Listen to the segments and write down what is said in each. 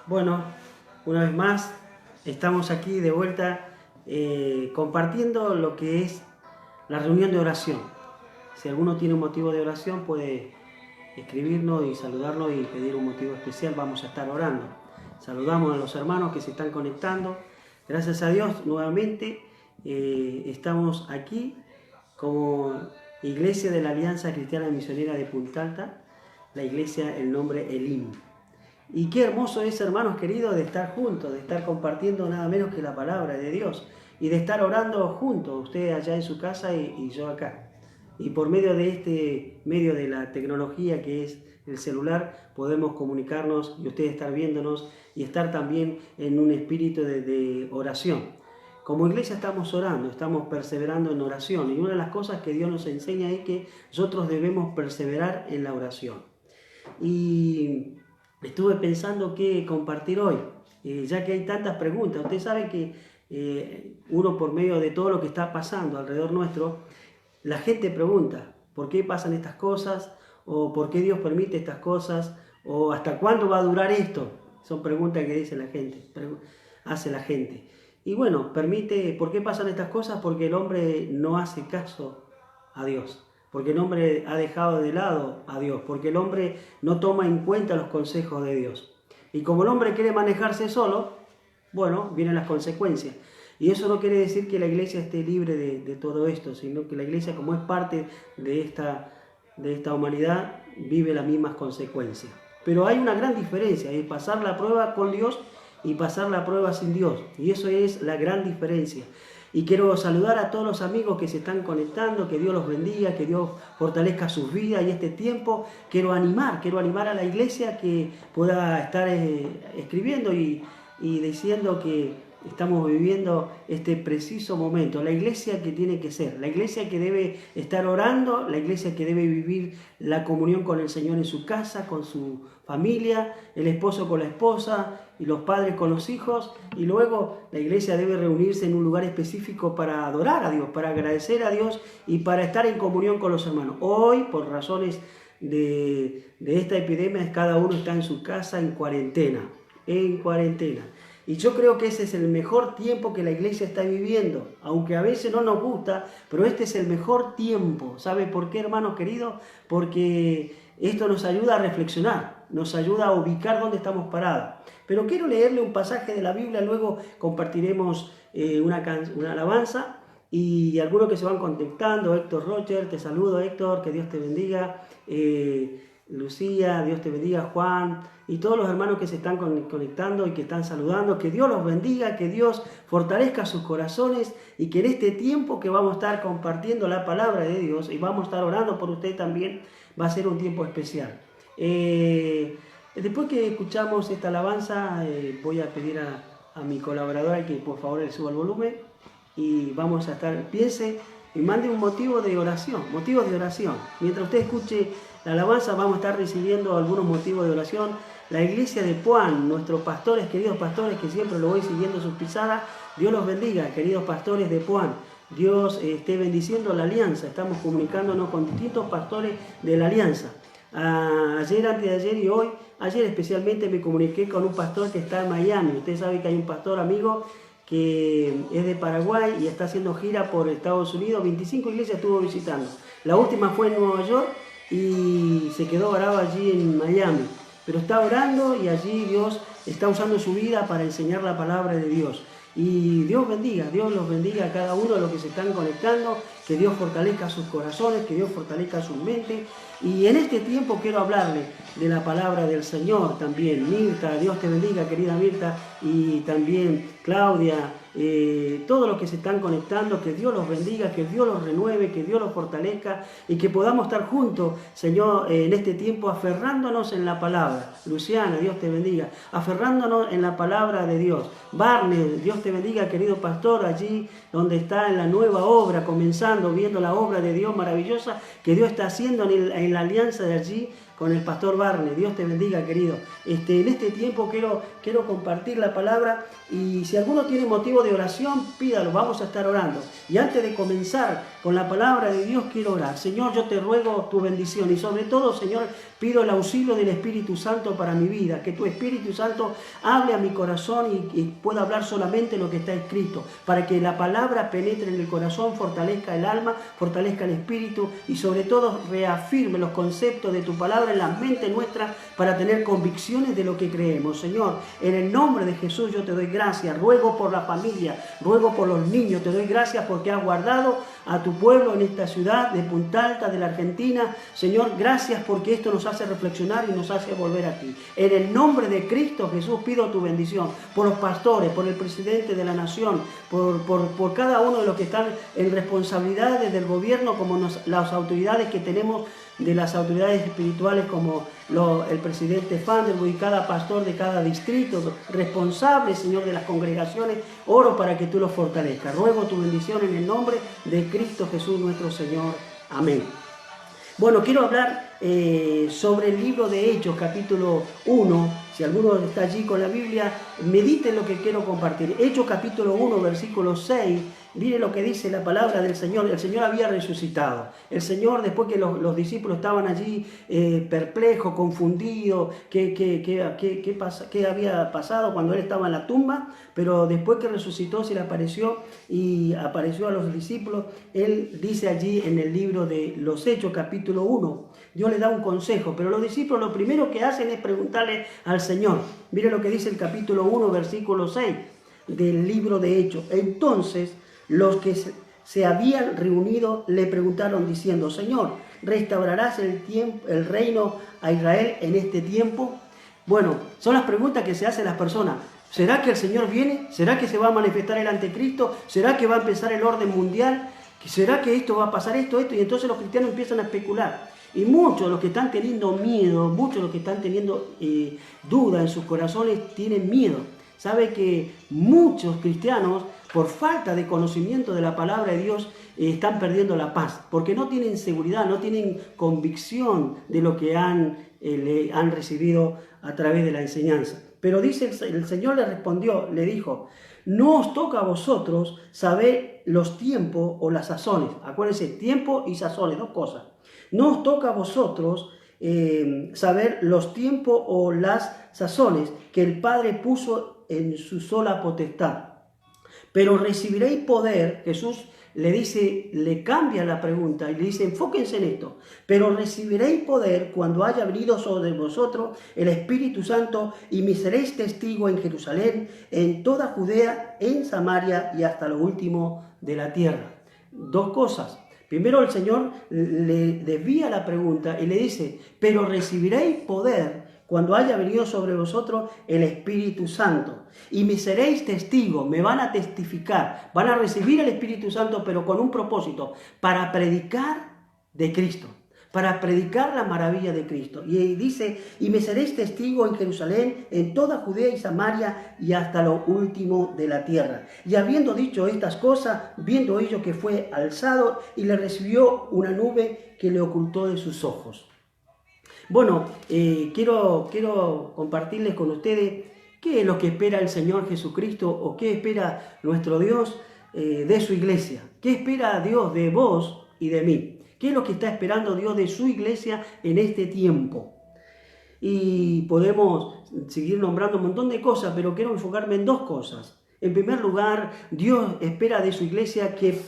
Bueno, una vez más estamos aquí de vuelta compartiendo lo que es la reunión de oración. Si alguno tiene un motivo de oración puede escribirnos y saludarnos y pedir un motivo especial. Vamos a estar orando. Saludamos a los hermanos que se están conectando. Gracias a Dios nuevamente estamos aquí como Iglesia de la Alianza Cristiana Misionera de Punta Alta, la iglesia, el nombre Elim. Y qué hermoso es, hermanos queridos, de estar juntos, de estar compartiendo nada menos que la palabra de Dios y de estar orando juntos, usted allá en su casa y yo acá. Y por medio de medio de la tecnología que es el celular, podemos comunicarnos y ustedes estar viéndonos y estar también en un espíritu de oración. Como iglesia estamos orando, estamos perseverando en oración, y una de las cosas que Dios nos enseña es que nosotros debemos perseverar en la oración. Y estuve pensando qué compartir hoy, ya que hay tantas preguntas. Ustedes saben que uno, por medio de todo lo que está pasando alrededor nuestro, la gente pregunta, ¿por qué pasan estas cosas? ¿O por qué Dios permite estas cosas? ¿O hasta cuándo va a durar esto? Son preguntas que dice la gente, hace la gente. Y bueno, ¿por qué pasan estas cosas? Porque el hombre no hace caso a Dios. Porque el hombre ha dejado de lado a Dios, porque el hombre no toma en cuenta los consejos de Dios. Y como el hombre quiere manejarse solo, bueno, vienen las consecuencias. Y eso no quiere decir que la iglesia esté libre de todo esto, sino que la iglesia, como es parte de esta humanidad, vive las mismas consecuencias. Pero hay una gran diferencia, es pasar la prueba con Dios y pasar la prueba sin Dios. Y eso es la gran diferencia. Y quiero saludar a todos los amigos que se están conectando, que Dios los bendiga, que Dios fortalezca sus vidas y este tiempo. Quiero animar a la iglesia que pueda estar escribiendo y diciendo que estamos viviendo este preciso momento. La iglesia que tiene que ser, la iglesia que debe estar orando, la iglesia que debe vivir la comunión con el Señor en su casa, con su familia, el esposo con la esposa y los padres con los hijos, y luego la iglesia debe reunirse en un lugar específico para adorar a Dios, para agradecer a Dios y para estar en comunión con los hermanos. Hoy, por razones de esta epidemia, cada uno está en su casa en cuarentena. Y yo creo que ese es el mejor tiempo que la iglesia está viviendo, aunque a veces no nos gusta, pero este es el mejor tiempo. ¿Sabe por qué, hermanos queridos? Porque esto nos ayuda a reflexionar, nos ayuda a ubicar dónde estamos parados. Pero quiero leerle un pasaje de la Biblia, luego compartiremos una alabanza, y algunos que se van contactando. Héctor Roger, te saludo, Héctor, que Dios te bendiga. Lucía, Dios te bendiga, Juan, y todos los hermanos que se están conectando y que están saludando, que Dios los bendiga, que Dios fortalezca sus corazones, y que en este tiempo que vamos a estar compartiendo la palabra de Dios y vamos a estar orando por usted también, va a ser un tiempo especial. Después que escuchamos esta alabanza, voy a pedir a mi colaboradora que por favor le suba el volumen, y vamos a estar, piense y mande un motivos de oración. Mientras usted escuche la alabanza, vamos a estar recibiendo algunos motivos de oración. La iglesia de Puan, nuestros pastores, queridos pastores, que siempre lo voy siguiendo sus pisadas, Dios los bendiga, queridos pastores de Puan. Dios esté bendiciendo la alianza. Estamos comunicándonos con distintos pastores de la alianza. Ayer, antes de ayer y hoy, ayer especialmente me comuniqué con un pastor que está en Miami. Usted sabe que hay un pastor amigo que es de Paraguay y está haciendo gira por Estados Unidos. 25 iglesias estuvo visitando. La última fue en Nueva York y se quedó varado allí en Miami. pero está orando y allí Dios está usando su vida para enseñar la palabra de Dios. Y Dios los bendiga a cada uno de los que se están conectando, que Dios fortalezca sus corazones, que Dios fortalezca sus mentes. Y en este tiempo quiero hablarle de la palabra del Señor también. Mirta, Dios te bendiga, querida Mirta, y también Claudia, todos los que se están conectando, que Dios los bendiga, que Dios los renueve, que Dios los fortalezca y que podamos estar juntos, Señor, en este tiempo aferrándonos en la palabra. Luciana, Dios te bendiga, aferrándonos en la palabra de Dios. Barney, Dios te bendiga, querido pastor, allí donde está en la nueva obra, comenzando, viendo la obra de Dios maravillosa que Dios está haciendo en la alianza de allí con el pastor Barney. Dios te bendiga, querido. En este tiempo quiero compartir la palabra, y si alguno tiene motivo de oración, pídalo, vamos a estar orando. Y antes de comenzar con la palabra de Dios, quiero orar. Señor, yo te ruego tu bendición, y sobre todo, Señor, pido el auxilio del Espíritu Santo para mi vida, que tu Espíritu Santo hable a mi corazón y pueda hablar solamente lo que está escrito, para que la palabra penetre en el corazón, fortalezca el alma, fortalezca el espíritu y sobre todo reafirme los conceptos de tu palabra en la mente nuestra para tener convicciones de lo que creemos. Señor, en el nombre de Jesús yo te doy gracias, ruego por la familia, ruego por los niños, te doy gracias porque has guardado a tu pueblo en esta ciudad de Punta Alta, de la Argentina. Señor, gracias porque esto nos hace reflexionar y nos hace volver a ti. En el nombre de Cristo Jesús pido tu bendición por los pastores, por el presidente de la nación, por cada uno de los que están en responsabilidades del gobierno, como las autoridades que tenemos, de las autoridades espirituales como el presidente Fanderburg y cada pastor de cada distrito, responsable, Señor, de las congregaciones. Oro para que tú los fortalezcas. Ruego tu bendición en el nombre de Cristo Jesús nuestro Señor. Amén. Bueno, quiero hablar sobre el libro de Hechos, capítulo 1. Si alguno está allí con la Biblia, medite lo que quiero compartir. Hechos, capítulo 1, versículo 6. Mire lo que dice la palabra del Señor. El Señor había resucitado. El Señor, después que los discípulos estaban allí perplejos, confundidos, qué había pasado cuando Él estaba en la tumba, pero después que resucitó se le apareció y apareció a los discípulos. Él dice allí en el libro de los Hechos, capítulo 1, Dios le da un consejo, pero los discípulos lo primero que hacen es preguntarle al Señor. Mire lo que dice el capítulo 1, versículo 6 del libro de Hechos. Entonces, los que se habían reunido le preguntaron diciendo: Señor, ¿restaurarás el reino a Israel en este tiempo? Bueno, son las preguntas que se hacen las personas. ¿Será que el Señor viene? ¿Será que se va a manifestar el anticristo? ¿Será que va a empezar el orden mundial? ¿Será que esto va a pasar esto? Y entonces los cristianos empiezan a especular. Y muchos de los que están teniendo miedo, muchos de los que están teniendo duda en sus corazones, tienen miedo. Sabe que muchos cristianos, por falta de conocimiento de la palabra de Dios, están perdiendo la paz, porque no tienen seguridad, no tienen convicción de lo que han recibido a través de la enseñanza. Pero dice el Señor le respondió, le dijo: no os toca a vosotros saber los tiempos o las sazones. Acuérdense, tiempo y sazones, dos cosas. No os toca a vosotros saber los tiempos o las sazones que el Padre puso en su sola potestad. Pero recibiréis poder. Jesús le cambia la pregunta y le dice: enfóquense en esto. Pero recibiréis poder cuando haya venido sobre vosotros el Espíritu Santo, y me seréis testigo en Jerusalén, en toda Judea, en Samaria y hasta lo último de la tierra. Dos cosas. Primero, el Señor le desvía la pregunta y le dice: pero recibiréis poder cuando haya venido sobre vosotros el Espíritu Santo, y me seréis testigos. Me van a testificar, van a recibir el Espíritu Santo, pero con un propósito: para predicar de Cristo, para predicar la maravilla de Cristo. Y dice: y me seréis testigos en Jerusalén, en toda Judea y Samaria y hasta lo último de la tierra. Y habiendo dicho estas cosas, viendo ellos que fue alzado, y le recibió una nube que le ocultó de sus ojos. Bueno, quiero compartirles con ustedes qué es lo que espera el Señor Jesucristo, o qué espera nuestro Dios de su iglesia. ¿Qué espera Dios de vos y de mí? ¿Qué es lo que está esperando Dios de su iglesia en este tiempo? Y podemos seguir nombrando un montón de cosas, pero quiero enfocarme en dos cosas. En primer lugar, Dios espera de su iglesia que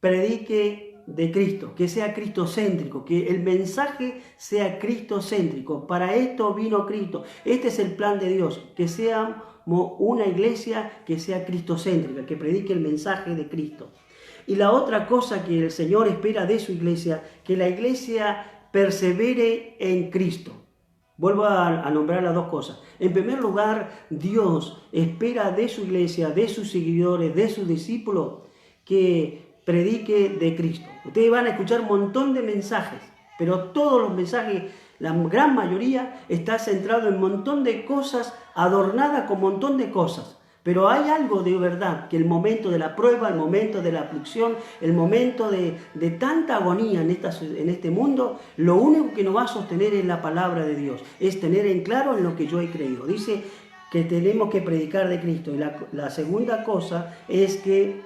predique de Cristo, que sea cristocéntrico, que el mensaje sea cristocéntrico. Para esto vino Cristo. Este es el plan de Dios, que seamos una iglesia que sea cristocéntrica, que predique el mensaje de Cristo. Y la otra cosa que el Señor espera de su iglesia, que la iglesia persevere en Cristo. Vuelvo a nombrar las dos cosas. En primer lugar, Dios espera de su iglesia, de sus seguidores, de sus discípulos, que predique de Cristo. Ustedes van a escuchar un montón de mensajes, pero todos los mensajes, la gran mayoría, está centrado en un montón de cosas, adornada con un montón de cosas. Pero hay algo de verdad, que el momento de la prueba, el momento de la aflicción, el momento de tanta agonía en este mundo, lo único que nos va a sostener es la palabra de Dios, es tener en claro en lo que yo he creído. Dice que tenemos que predicar de Cristo. Y la segunda cosa es que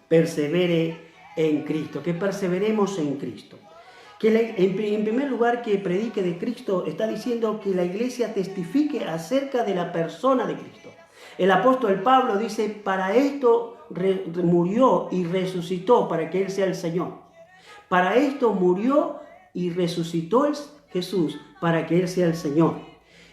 persevere en Cristo, que perseveremos en Cristo. Que en primer lugar, que predique de Cristo, está diciendo que la iglesia testifique acerca de la persona de Cristo. El apóstol Pablo dice, para esto murió y resucitó, para que Él sea el Señor. Para esto murió y resucitó Jesús, para que Él sea el Señor.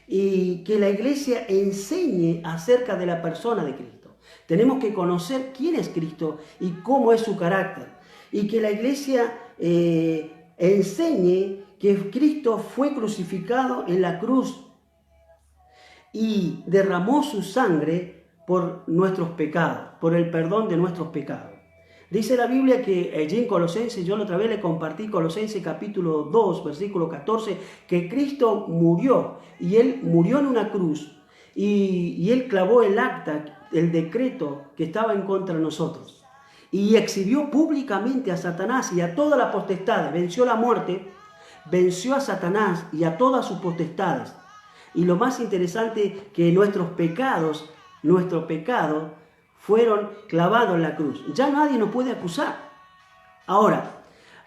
Y que la iglesia enseñe acerca de la persona de Cristo. Tenemos que conocer quién es Cristo y cómo es su carácter. Y que la iglesia enseñe que Cristo fue crucificado en la cruz y derramó su sangre por nuestros pecados, por el perdón de nuestros pecados. Dice la Biblia que allí en Colosenses, yo la otra vez le compartí Colosenses capítulo 2, versículo 14, que Cristo murió y Él murió en una cruz y Él clavó el acta, el decreto que estaba en contra de nosotros y exhibió públicamente a Satanás y a todas las potestades, venció la muerte, venció a Satanás y a todas sus potestades. Y lo más interesante, que nuestros pecados fueron clavados en la cruz. Ya nadie nos puede acusar. Ahora,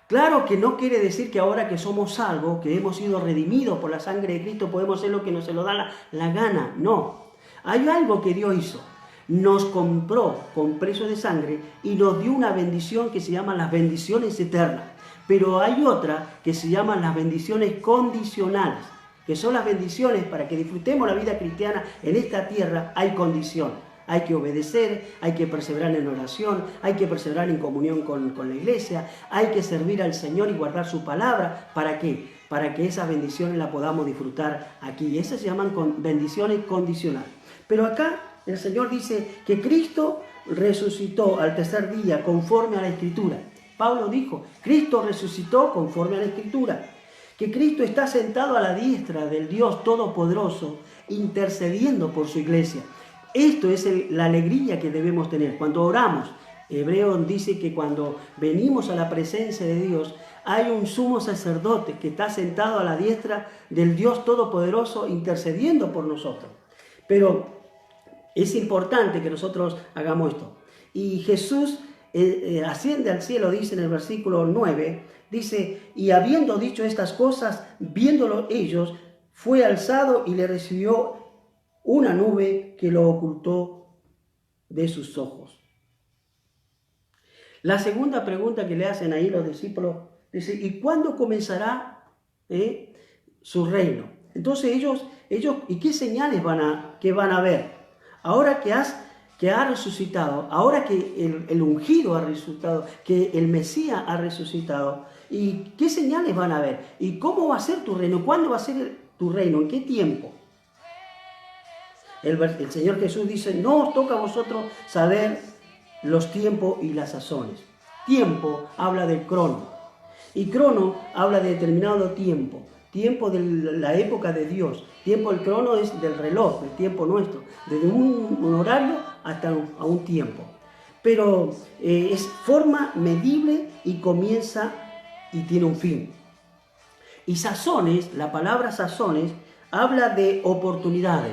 claro que no quiere decir que ahora que somos salvos, que hemos sido redimidos por la sangre de Cristo, podemos hacer lo que nos se nos da la gana. No. Hay algo que Dios hizo. Nos compró con precio de sangre y nos dio una bendición que se llama las bendiciones eternas. Pero hay otra que se llama las bendiciones condicionales, que son las bendiciones para que disfrutemos la vida cristiana en esta tierra. Hay condición, hay que obedecer, hay que perseverar en oración, hay que perseverar en comunión con la iglesia, hay que servir al Señor y guardar su palabra. ¿Para qué? Para que esas bendiciones las podamos disfrutar aquí. Esas se llaman bendiciones condicionales. Pero acá el Señor dice que Cristo resucitó al tercer día conforme a la Escritura. Pablo dijo, Cristo resucitó conforme a la Escritura. Que Cristo está sentado a la diestra del Dios Todopoderoso, intercediendo por su iglesia. Esto es la alegría que debemos tener cuando oramos. Hebreos dice que cuando venimos a la presencia de Dios, hay un sumo sacerdote que está sentado a la diestra del Dios Todopoderoso, intercediendo por nosotros. Pero es importante que nosotros hagamos esto. Y Jesús asciende al cielo, dice en el versículo 9, dice, y habiendo dicho estas cosas, viéndolo ellos, fue alzado y le recibió una nube que lo ocultó de sus ojos. La segunda pregunta que le hacen ahí los discípulos, dice, ¿y cuándo comenzará su reino? Entonces ellos, ¿y qué señales van a ver? Ahora que ha resucitado, ahora que el ungido ha resucitado, que el Mesías ha resucitado, ¿y qué señales van a ver? ¿Y cómo va a ser tu reino? ¿Cuándo va a ser tu reino? ¿En qué tiempo? El Señor Jesús dice, no os toca a vosotros saber los tiempos y las sazones. Tiempo habla del crono, y crono habla de determinado tiempo. Tiempo de la época de Dios. Tiempo, el crono es del reloj, el tiempo nuestro, desde un horario hasta un tiempo. Pero es forma medible y comienza y tiene un fin. Y sazones, la palabra sazones, habla de oportunidades,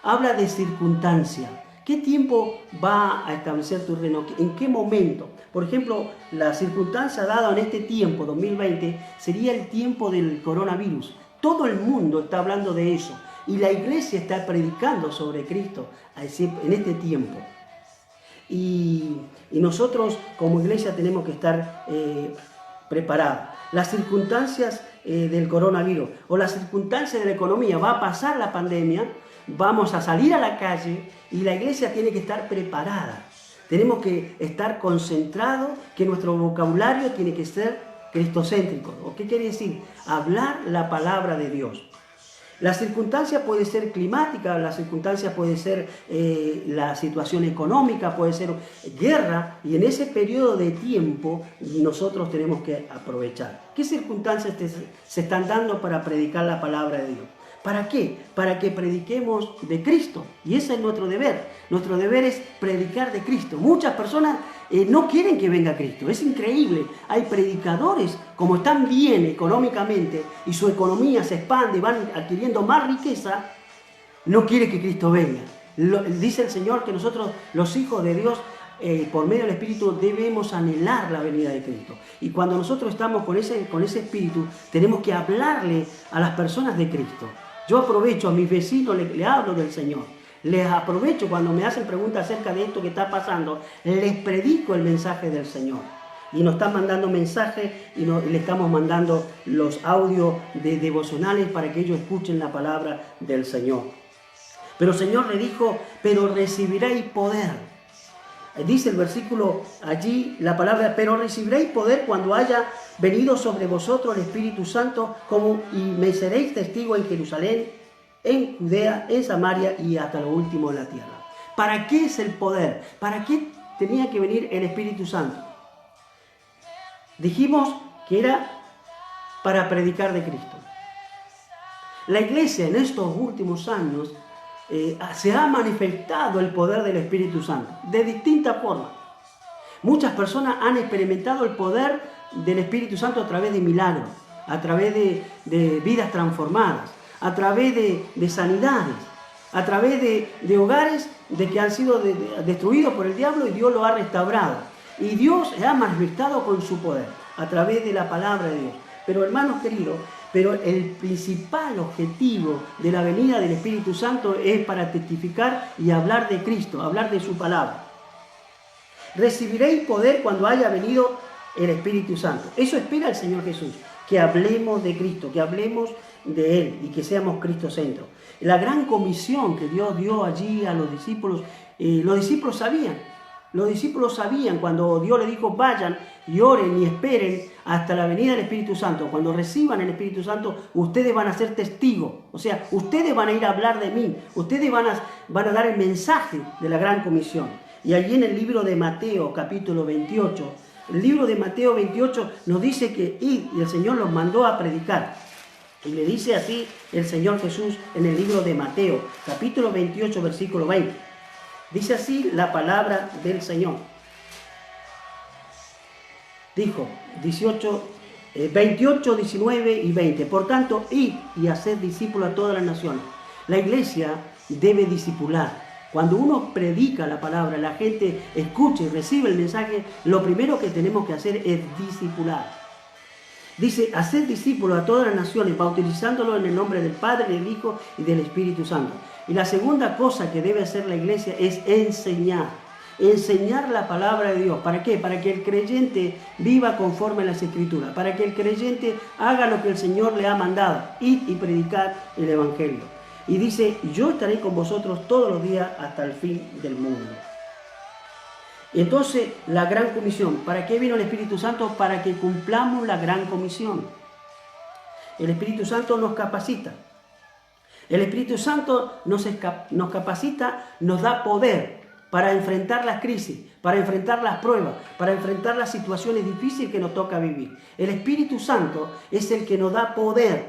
habla de circunstancia. ¿Qué tiempo va a establecer tu reino? ¿En qué momento? Por ejemplo, la circunstancia dada en este tiempo, 2020, sería el tiempo del coronavirus. Todo el mundo está hablando de eso. Y la iglesia está predicando sobre Cristo en este tiempo. Y Y nosotros como iglesia tenemos que estar preparados. Las circunstancias del coronavirus o las circunstancias de la economía, va a pasar la pandemia, vamos a salir a la calle y la iglesia tiene que estar preparada. Tenemos que estar concentrados, que nuestro vocabulario tiene que ser cristocéntrico. ¿O qué quiere decir? Hablar la palabra de Dios. La circunstancia puede ser climática, la circunstancia puede ser la situación económica, puede ser guerra, y en ese periodo de tiempo nosotros tenemos que aprovechar. ¿Qué circunstancias se están dando para predicar la palabra de Dios? ¿Para qué? Para que prediquemos de Cristo. Y ese es nuestro deber. Nuestro deber es predicar de Cristo. Muchas personas no quieren que venga Cristo. Es increíble. Hay predicadores, como están bien económicamente y su economía se expande y van adquiriendo más riqueza, no quiere que Cristo venga. Dice el Señor que nosotros, los hijos de Dios, por medio del Espíritu debemos anhelar la venida de Cristo. Y cuando nosotros estamos con ese Espíritu, tenemos que hablarle a las personas de Cristo. Yo aprovecho a mis vecinos, le hablo del Señor. Les aprovecho cuando me hacen preguntas acerca de esto que está pasando, les predico el mensaje del Señor. Y nos están mandando mensajes y le estamos mandando los audios de devocionales para que ellos escuchen la palabra del Señor. Pero el Señor le dijo, pero recibiréis poder. Dice el versículo allí, la palabra, pero recibiréis poder cuando haya venido sobre vosotros el Espíritu Santo, y me seréis testigo en Jerusalén, en Judea, en Samaria y hasta lo último de la tierra. ¿Para qué es el poder? ¿Para qué tenía que venir el Espíritu Santo? Dijimos que era para predicar de Cristo. La iglesia en estos últimos años se ha manifestado el poder del Espíritu Santo de distintas formas. Muchas personas han experimentado el poder del Espíritu Santo a través de milagros, a través de vidas transformadas, a través de sanidades, a través de hogares que han sido destruidos por el diablo y Dios lo ha restaurado. Y Dios se ha manifestado con su poder a través de la palabra de Dios. Pero hermanos queridos, el principal objetivo de la venida del Espíritu Santo es para testificar y hablar de Cristo, hablar de su palabra. Recibiréis poder cuando haya venido el Espíritu Santo. Eso espera el Señor Jesús, que hablemos de Cristo, que hablemos de Él y que seamos cristocentros. La gran comisión que Dios dio allí a los discípulos sabían. Los discípulos sabían cuando Dios les dijo, vayan y oren y esperen hasta la venida del Espíritu Santo. Cuando reciban el Espíritu Santo, ustedes van a ser testigos. O sea, ustedes van a ir a hablar de mí. Ustedes van a dar el mensaje de la gran comisión. Y allí en el libro de Mateo, capítulo 28, el libro de Mateo 28 nos dice que y el Señor los mandó a predicar. Y le dice así el Señor Jesús en el libro de Mateo, capítulo 28, versículo 20. Dice así la palabra del Señor. Dijo 28, 19 y 20. Por tanto, id y haced discípulos a todas las naciones. La iglesia debe discipular. Cuando uno predica la palabra, la gente escucha y recibe el mensaje, lo primero que tenemos que hacer es discipular. Dice, haced discípulos a todas las naciones, bautizándolo en el nombre del Padre, del Hijo y del Espíritu Santo. Y la segunda cosa que debe hacer la iglesia es enseñar. Enseñar la palabra de Dios. ¿Para qué? Para que el creyente viva conforme a las Escrituras. Para que el creyente haga lo que el Señor le ha mandado. Ir y predicar el Evangelio. Y dice, yo estaré con vosotros todos los días hasta el fin del mundo. Y entonces, la gran comisión. ¿Para qué vino el Espíritu Santo? Para que cumplamos la gran comisión. El Espíritu Santo nos capacita. El Espíritu Santo nos capacita, nos da poder para enfrentar las crisis, para enfrentar las pruebas, para enfrentar las situaciones difíciles que nos toca vivir. El Espíritu Santo es el que nos da poder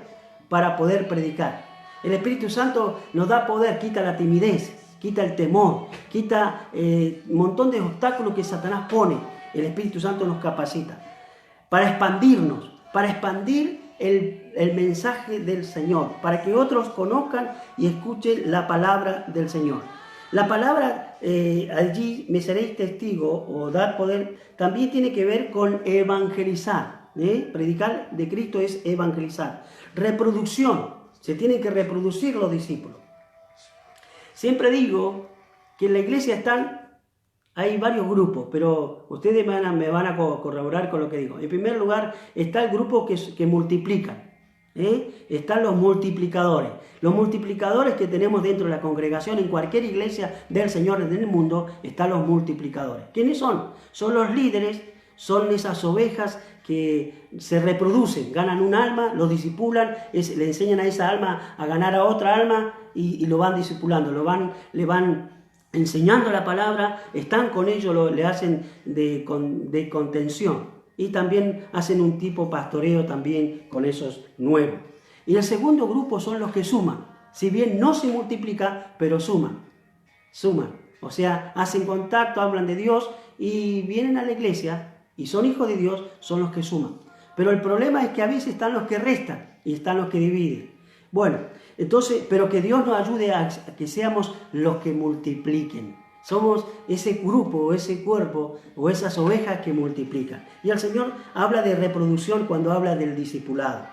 para poder predicar. El Espíritu Santo nos da poder, quita la timidez, quita el temor, quita un montón de obstáculos que Satanás pone. El Espíritu Santo nos capacita para expandirnos, para expandir el mensaje del Señor, para que otros conozcan y escuchen la palabra del Señor. La palabra allí, me seréis testigo o dar poder, también tiene que ver con evangelizar. Predicar de Cristo es evangelizar. Reproducción, se tienen que reproducir los discípulos. Siempre digo que en la iglesia están hay varios grupos, pero ustedes me van a corroborar con lo que digo. En primer lugar está el grupo que multiplican. Están los multiplicadores. Los multiplicadores que tenemos dentro de la congregación, en cualquier iglesia del Señor en el mundo, están los multiplicadores. ¿Quiénes son? Son los líderes, son esas ovejas que se reproducen, ganan un alma, los discipulan, le enseñan a esa alma a ganar a otra alma y lo van discipulando, le van enseñando la palabra, están con ellos, le hacen de contención y también hacen un tipo pastoreo también con esos nuevos. Y el segundo grupo son los que suman, si bien no se multiplica, pero suman, o sea, hacen contacto, hablan de Dios y vienen a la iglesia y son hijos de Dios, son los que suman. Pero el problema es que a veces están los que restan y están los que dividen. Bueno, entonces, pero que Dios nos ayude a que seamos los que multipliquen. Somos ese grupo, ese cuerpo o esas ovejas que multiplican. Y el Señor habla de reproducción cuando habla del discipulado.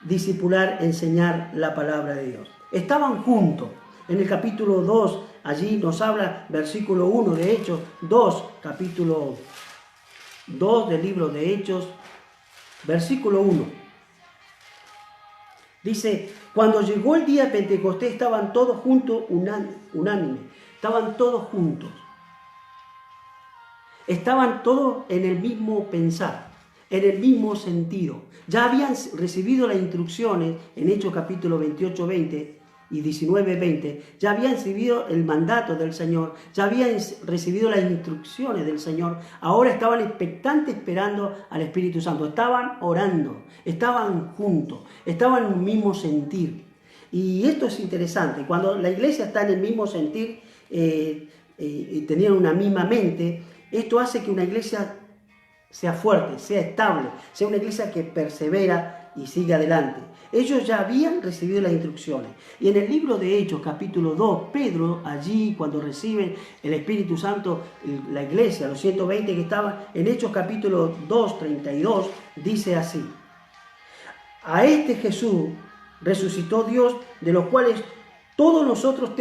Discipular, enseñar la palabra de Dios. Estaban juntos. En el capítulo 2, allí nos habla, versículo 1 de Hechos 2, capítulo 2 del libro de Hechos, versículo 1. Dice, cuando llegó el día de Pentecostés estaban todos juntos, unánime. Estaban todos juntos. Estaban todos en el mismo pensar, en el mismo sentido. Ya habían recibido las instrucciones en Hechos capítulo 28, 20 y 19, 20. Ya habían recibido el mandato del Señor. Ya habían recibido las instrucciones del Señor. Ahora estaban expectantes esperando al Espíritu Santo. Estaban orando, estaban juntos, estaban en un mismo sentir. Y esto es interesante. Cuando la iglesia está en el mismo sentir, tenían una misma mente, esto hace que una iglesia sea fuerte, sea estable, sea una iglesia que persevera y sigue adelante. Ellos ya habían recibido las instrucciones. Y en el libro de Hechos, capítulo 2, Pedro, allí cuando reciben el Espíritu Santo, la iglesia, los 120 que estaban, en Hechos capítulo 2, 32, dice así: a este Jesús resucitó Dios, de los cuales todos nosotros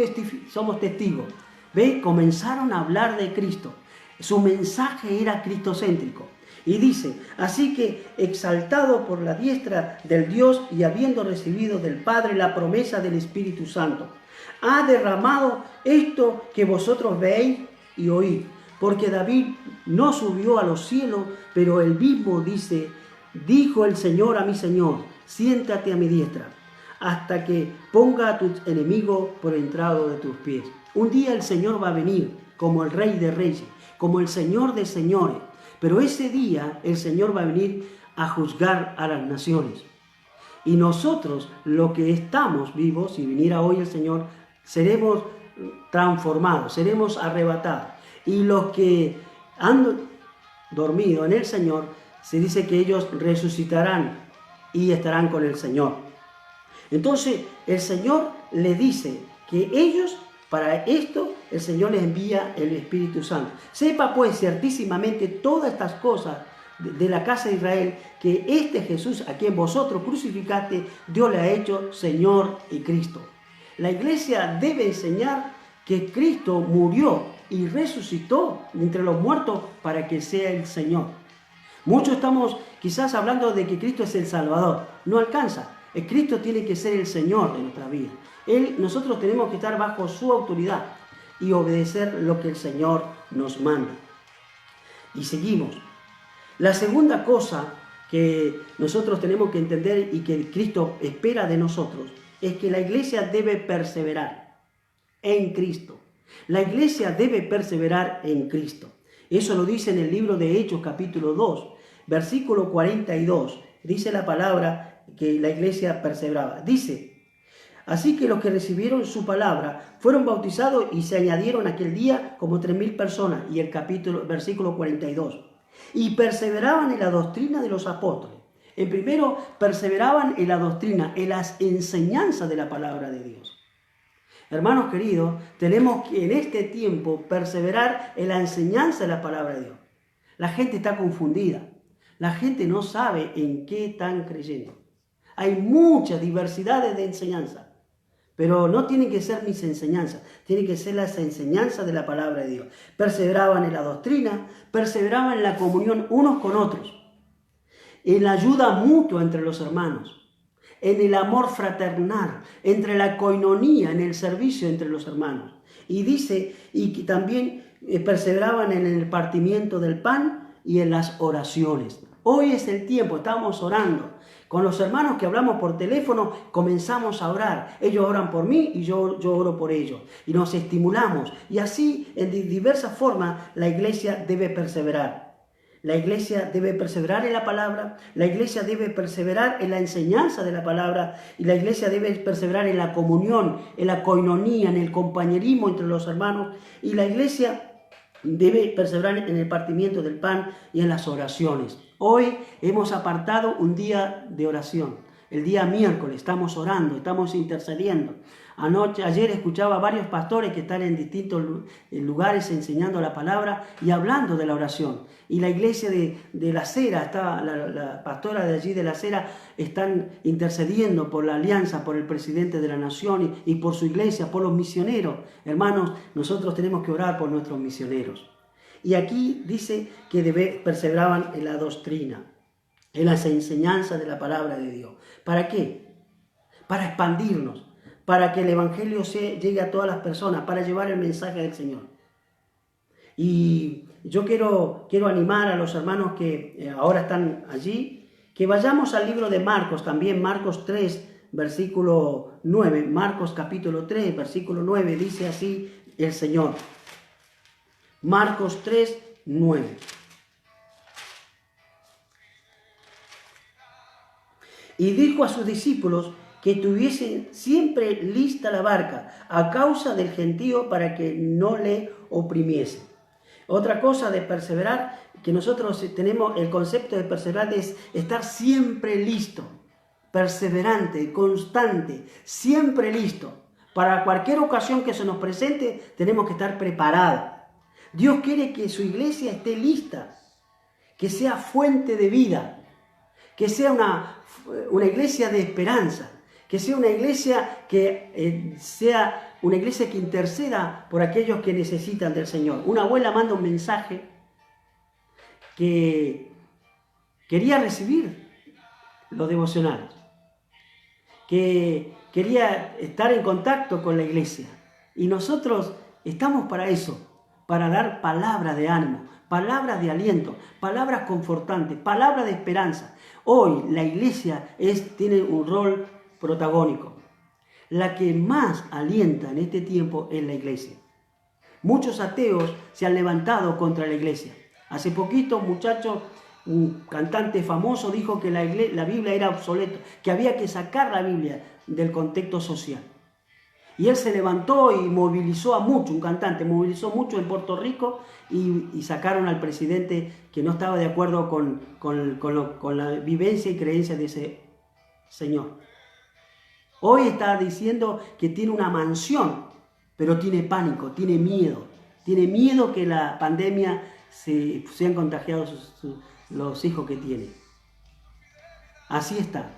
somos testigos. ¿Ve? Comenzaron a hablar de Cristo. Su mensaje era cristocéntrico. Y dice, así que exaltado por la diestra del Dios y habiendo recibido del Padre la promesa del Espíritu Santo, ha derramado esto que vosotros veis y oís. Porque David no subió a los cielos, pero él mismo dice, dijo el Señor a mi Señor, siéntate a mi diestra, hasta que ponga a tus enemigos por entrado de tus pies. Un día el Señor va a venir como el Rey de Reyes, como el Señor de Señores. Pero ese día el Señor va a venir a juzgar a las naciones. Y nosotros, los que estamos vivos, si viniera hoy el Señor, seremos transformados, seremos arrebatados. Y los que han dormido en el Señor, se dice que ellos resucitarán y estarán con el Señor. Entonces el Señor le dice que ellos, para esto, el Señor les envía el Espíritu Santo. Sepa pues ciertísimamente todas estas cosas de la casa de Israel, que este Jesús a quien vosotros crucificaste, Dios le ha hecho Señor y Cristo. La iglesia debe enseñar que Cristo murió y resucitó entre los muertos para que sea el Señor. Muchos estamos quizás hablando de que Cristo es el Salvador. No alcanza. El Cristo tiene que ser el Señor de nuestra vida. Nosotros tenemos que estar bajo su autoridad y obedecer lo que el Señor nos manda. Y seguimos. La segunda cosa que nosotros tenemos que entender y que Cristo espera de nosotros es que la iglesia debe perseverar en Cristo. La iglesia debe perseverar en Cristo. Eso lo dice en el libro de Hechos capítulo 2, versículo 42. Dice la palabra que la iglesia perseveraba. Dice, así que los que recibieron su palabra fueron bautizados y se añadieron aquel día como 3.000 personas. Y el versículo 42. Y perseveraban en la doctrina de los apóstoles. En primero, perseveraban en la doctrina, en las enseñanzas de la palabra de Dios. Hermanos queridos, tenemos que en este tiempo perseverar en la enseñanza de la palabra de Dios. La gente está confundida. La gente no sabe en qué están creyendo. Hay muchas diversidades de enseñanza. Pero no tienen que ser mis enseñanzas, tienen que ser las enseñanzas de la palabra de Dios. Perseveraban en la doctrina, perseveraban en la comunión unos con otros, en la ayuda mutua entre los hermanos, en el amor fraternal, entre la coinonía, en el servicio entre los hermanos. Y dice, y que también perseveraban en el partimiento del pan y en las oraciones. Hoy es el tiempo, estamos orando. Con los hermanos que hablamos por teléfono, comenzamos a orar. Ellos oran por mí y yo oro por ellos. Y nos estimulamos. Y así, en diversas formas, la iglesia debe perseverar. La iglesia debe perseverar en la palabra, la iglesia debe perseverar en la enseñanza de la palabra y la iglesia debe perseverar en la comunión, en la coinonía, en el compañerismo entre los hermanos y la iglesia debe perseverar en el partimiento del pan y en las oraciones. Hoy hemos apartado un día de oración. El día miércoles estamos orando, estamos intercediendo. Ayer escuchaba a varios pastores que están en distintos lugares enseñando la palabra y hablando de la oración. Y la iglesia de La Cera, la pastora de allí de La Cera, están intercediendo por la alianza, por el presidente de la nación y por su iglesia, por los misioneros. Hermanos, nosotros tenemos que orar por nuestros misioneros. Y aquí dice que perseveraban en la doctrina, en las enseñanzas de la palabra de Dios. ¿Para qué? Para expandirnos, para que el evangelio llegue a todas las personas, para llevar el mensaje del Señor. Y yo quiero animar a los hermanos que ahora están allí, que vayamos al libro de Marcos, también Marcos 3, versículo 9. Marcos capítulo 3, versículo 9, dice así el Señor. Marcos 3, 9. Y dijo a sus discípulos que tuviesen siempre lista la barca a causa del gentío para que no le oprimiese. Otra cosa de perseverar, que nosotros tenemos el concepto de perseverar es estar siempre listo, perseverante, constante, siempre listo. Para cualquier ocasión que se nos presente, tenemos que estar preparados. Dios quiere que su iglesia esté lista, que sea fuente de vida, que sea una iglesia de esperanza, que sea una iglesia que interceda por aquellos que necesitan del Señor. Una abuela manda un mensaje que quería recibir los devocionales, que quería estar en contacto con la iglesia. Y nosotros estamos para eso, para dar palabras de ánimo, palabras de aliento, palabras confortantes, palabras de esperanza. Hoy la iglesia tiene un rol protagónico. La que más alienta en este tiempo es la iglesia. Muchos ateos se han levantado contra la iglesia. Hace poquito un cantante famoso dijo que la Biblia era obsoleta, que había que sacar la Biblia del contexto social. Y él se levantó y movilizó a mucho, un cantante movilizó mucho en Puerto Rico y sacaron al presidente que no estaba de acuerdo con la vivencia y creencia de ese señor. Hoy está diciendo que tiene una mansión, pero tiene pánico, tiene miedo que la pandemia sean contagiados los hijos que tiene. Así está.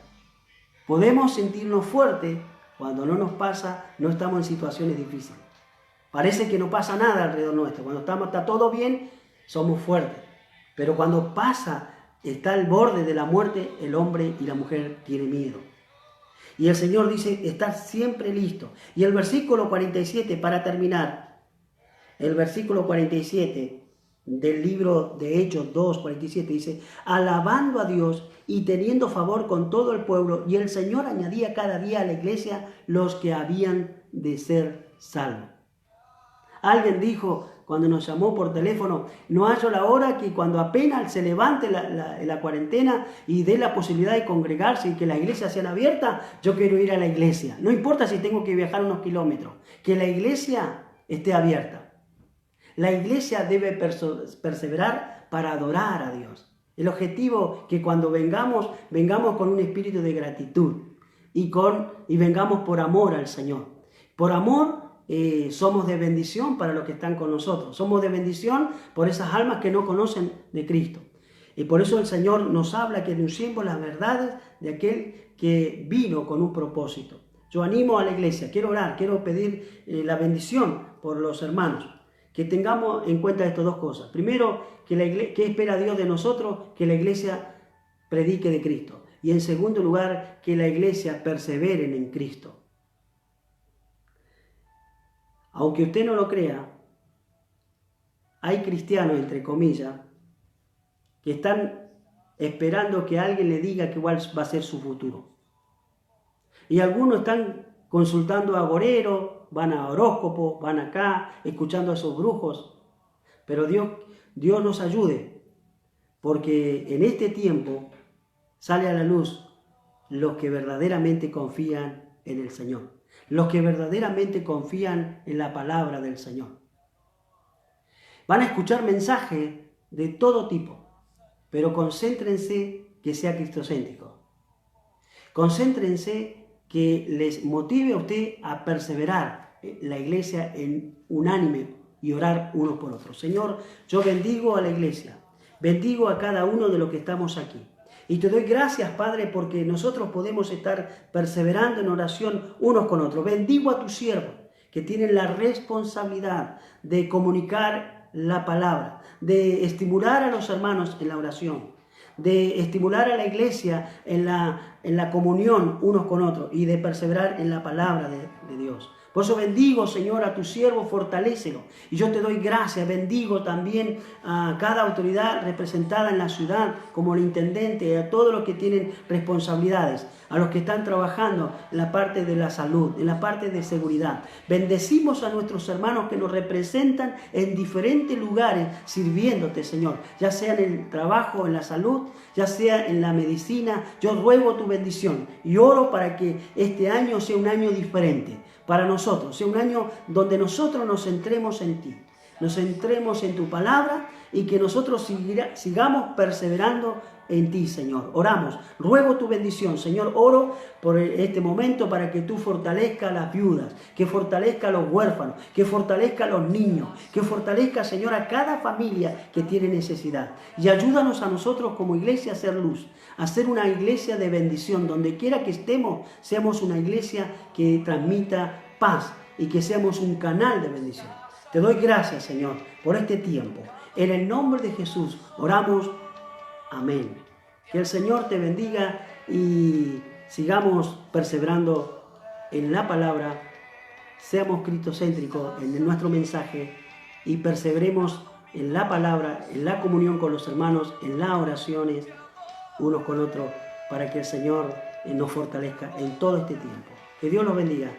Podemos sentirnos fuertes. Cuando no nos pasa, no estamos en situaciones difíciles. Parece que no pasa nada alrededor nuestro. Cuando está todo bien, somos fuertes. Pero cuando está al borde de la muerte, el hombre y la mujer tienen miedo. Y el Señor dice, estar siempre listo. Y el versículo 47, para terminar, el versículo 47 del libro de Hechos 2:47 dice, alabando a Dios y teniendo favor con todo el pueblo, y el Señor añadía cada día a la iglesia los que habían de ser salvos. Alguien dijo cuando nos llamó por teléfono, no hallo la hora que cuando apenas se levante la cuarentena y dé la posibilidad de congregarse y que las iglesias sean abiertas, yo quiero ir a la iglesia. No importa si tengo que viajar unos kilómetros, que la iglesia esté abierta. La iglesia debe perseverar para adorar a Dios. El objetivo que cuando vengamos con un espíritu de gratitud y vengamos por amor al Señor. Por amor somos de bendición para los que están con nosotros. Somos de bendición por esas almas que no conocen de Cristo. Y por eso el Señor nos habla que anunciemos las verdades de aquel que vino con un propósito. Yo animo a la iglesia, quiero orar, quiero pedir la bendición por los hermanos. Que tengamos en cuenta estas dos cosas. Primero, ¿qué espera Dios de nosotros? Que la iglesia predique de Cristo. Y en segundo lugar, que la iglesia persevere en Cristo. Aunque usted no lo crea, hay cristianos, entre comillas, que están esperando que alguien le diga que cuál va a ser su futuro. Y algunos están consultando a agoreros, van a horóscopos, van acá, escuchando a esos brujos. Pero Dios nos ayude, porque en este tiempo sale a la luz los que verdaderamente confían en el Señor, los que verdaderamente confían en la palabra del Señor. Van a escuchar mensajes de todo tipo, pero concéntrense que sea cristocéntrico. Concéntrense que les motive a usted a perseverar la iglesia en unánime y orar unos por otros. Señor, yo bendigo a la iglesia, bendigo a cada uno de los que estamos aquí. Y te doy gracias, Padre, porque nosotros podemos estar perseverando en oración unos con otros. Bendigo a tus siervos que tienen la responsabilidad de comunicar la palabra, de estimular a los hermanos en la oración, de estimular a la iglesia en la comunión unos con otros y de perseverar en la palabra de Dios. Por eso bendigo, Señor, a tu siervo, fortalécelo. Y yo te doy gracias, bendigo también a cada autoridad representada en la ciudad, como el intendente, a todos los que tienen responsabilidades, a los que están trabajando en la parte de la salud, en la parte de seguridad. Bendecimos a nuestros hermanos que nos representan en diferentes lugares sirviéndote, Señor, ya sea en el trabajo, en la salud, ya sea en la medicina. Yo ruego tu bendición y oro para que este año sea un año diferente para nosotros, sea un año donde nosotros nos centremos en ti, nos centremos en tu palabra y que nosotros sigamos perseverando en ti, Señor. Oramos, ruego tu bendición, Señor. Oro por este momento para que tú fortalezcas a las viudas, que fortalezca a los huérfanos, que fortalezca a los niños, que fortalezca, Señor, a cada familia que tiene necesidad. Y ayúdanos a nosotros como iglesia a hacer luz, a ser una iglesia de bendición. Donde quiera que estemos, seamos una iglesia que transmita paz y que seamos un canal de bendición. Te doy gracias, Señor, por este tiempo. En el nombre de Jesús oramos. Amén. Que el Señor te bendiga y sigamos perseverando en la palabra. Seamos cristocéntricos en nuestro mensaje y perseveremos en la palabra, en la comunión con los hermanos, en las oraciones unos con otros, para que el Señor nos fortalezca en todo este tiempo. Que Dios los bendiga.